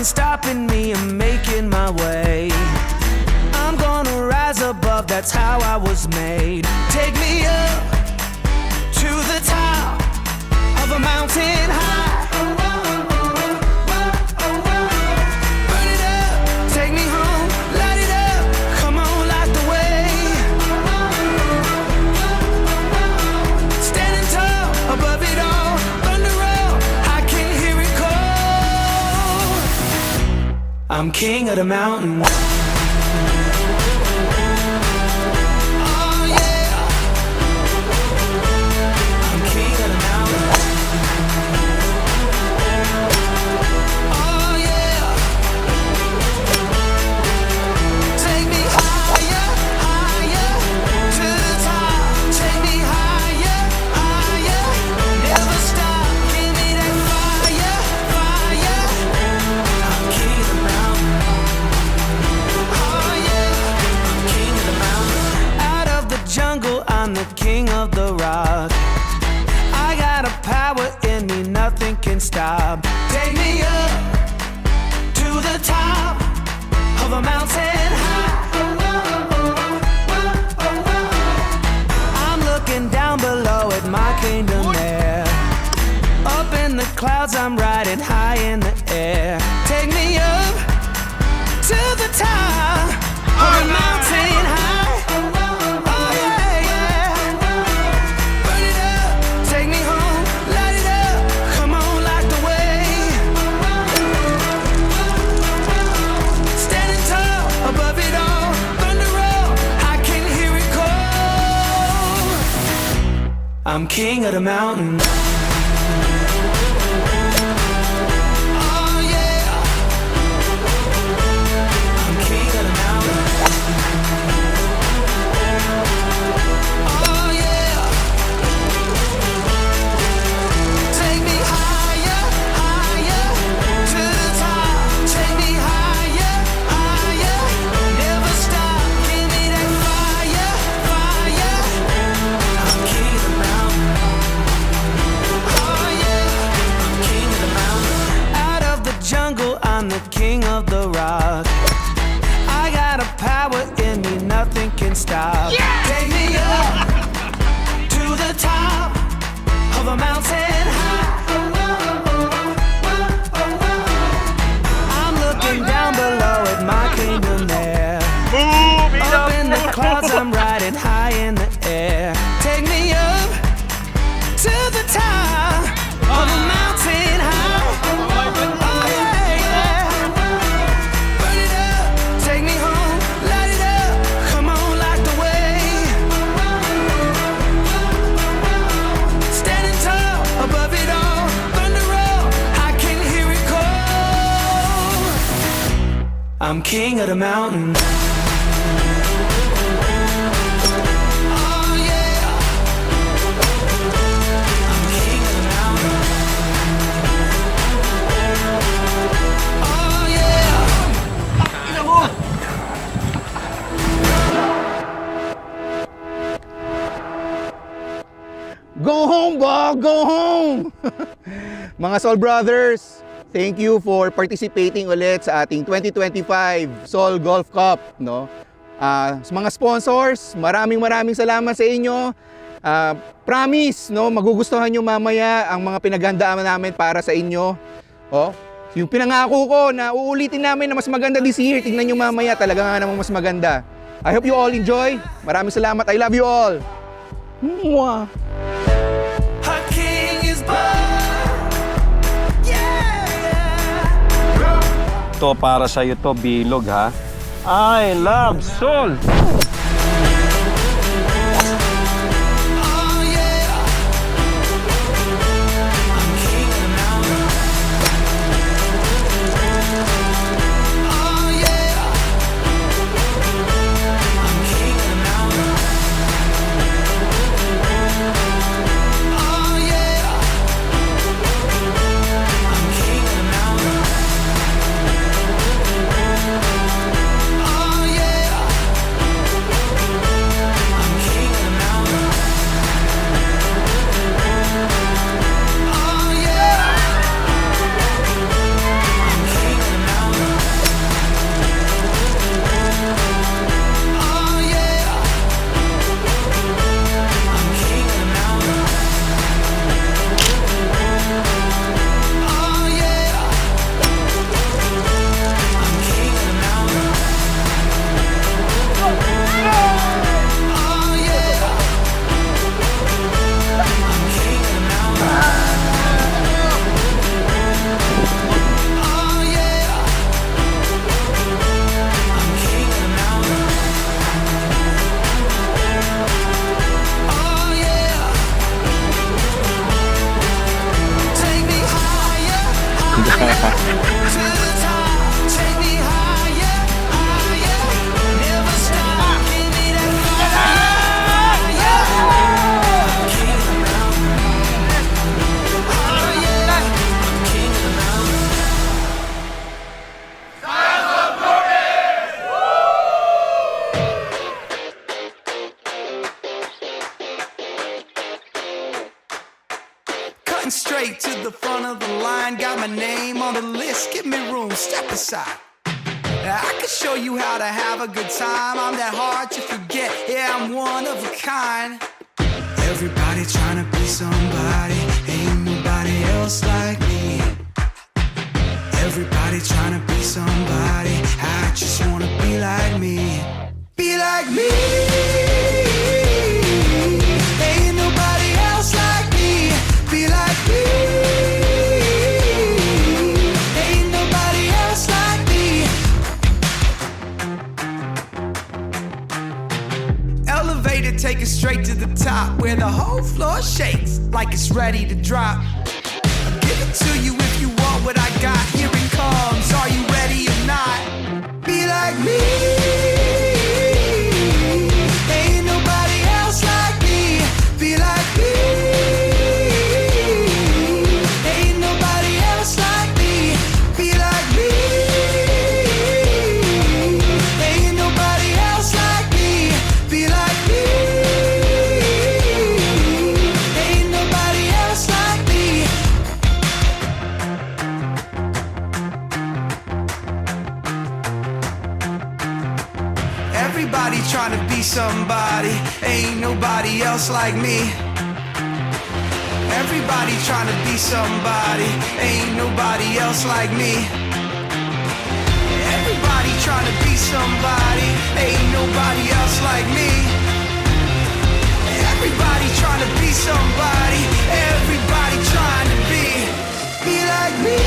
nothing stopping me. I'm making my way. I'm gonna rise above, that's how I was made. Take me up to the top of a mountain high. Burn it up, take me home, light it up. Come on, light the way. Standing tall above it all, thunder roll, I can hear it call. I'm king of the mountain. I'm the king of the rock. I got a power in me, nothing can stop. Take me up to the top of a mountain high. I'm looking down below at my kingdom there. Up in the clouds, I'm riding high in the air. Take me up to the top of a mountain high. I'm king of the mountain. Oh yeah. I'm king of the mountain. Oh yeah. Take me higher, higher to the top. Take me higher, higher. Never stop. Give me that fire, fire. I'm king of the mountain. Jungle, I'm the king of the rock. I got a power in me, nothing can stop. Yeah! Take me up to the top of a mountain high. I'm looking down below at my kingdom there. Up in the clouds, I'm riding high in the air. Take me up to the top of a mountain high. I'm king of the mountain. Oh yeah. I'm king of the mountain. Oh yeah. Go home, Bob! Go home! Mga Soul Brothers, thank you for participating ulit sa ating 2025 Soul Golf Cup, no? Sa mga sponsors, maraming salamat sa inyo. Promise, no, magugustuhan nyo mamaya ang mga pinaghandaan namin para sa inyo. Oh, yung pinangako ko na uulitin namin na mas maganda this year. Tingnan nyo mamaya, talaga nga namang mas maganda. I hope you all enjoy. Maraming salamat. I love you all. Mwah! To para sa iyo to, bilog ha. I love soul. To the top, take me higher, higher. Never stop, give me that fire. King of the mountain. Oh yeah, king of the mountain. Cutting straight to the front of the line, got my name on the list. Give me room, step aside. I can show you how to have a good time. I'm that hard to forget. Yeah, I'm one of a kind. Everybody trying to be somebody. Ain't nobody else like me. Everybody trying to be somebody. I just wanna be like me. Be like me. Ain't nobody else like me. Be like me. Ain't nobody else like me. Elevator, take it straight to the top, where the whole floor shakes like it's ready to drop. I'll give it to you if you want what I got. Here it comes. Are you ready or not? Be like me. Ain't nobody else like me. Be like me. Ain't nobody else like me. Be like me. Ain't nobody else like me. Be like me. Ain't nobody else like me. Everybody trying to be somebody. Ain't nobody else like me. Everybody trying to be somebody. Ain't nobody else like me. Everybody trying to be somebody. Ain't nobody else like me. Everybody trying to be somebody. Everybody trying to be like me.